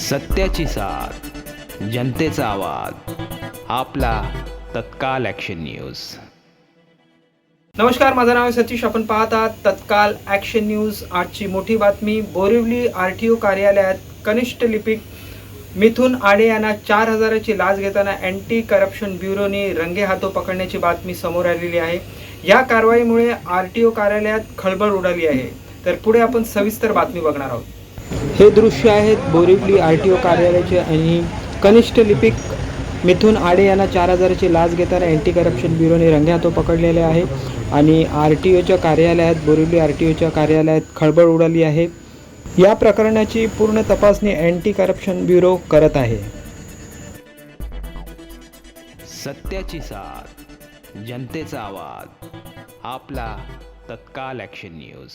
सत्याची साथ, जनतेचा आवाज, आपला तत्काल ॲक्शन न्यूज. नमस्कार, माझं नाव आहे सतीश. आपण पाहत आहात तत्काल ॲक्शन न्यूज. आजची मोठी बातमी. बोरिवली RTO कार्यालयात कनिष्ठ लिपिक मिथुन आडे यांना 4,000ची लाच घेताना अँटी करप्शन ब्युरोने रंगेहाथों पकडण्याची बातमी समोर आलेली आहे. या कारवाईमुळे RTO कार्यालयात खळबळ उडाली आहे. तर पुढे आपण सविस्तर बातमी बघणार आहोत. हे दृश्य आहेत बोरिवली RTO कार्यालयाचे आणि कनिष्ठ लिपिक मिथुन आडे यांना 4,000ची लाच घेताना अँटी करप्शन ब्युरोने रंगेहाथों पकडलेले आहे आणि RTOच्या कार्यालयात, बोरिवली RTOच्या कार्यालयात खळबळ उडाली आहे. या प्रकरणाची पूर्ण तपासणी अँटी करप्शन ब्युरो करत आहे. सत्याची साथ, जनतेचा आवाज, आपला तत्काल ॲक्शन न्यूज.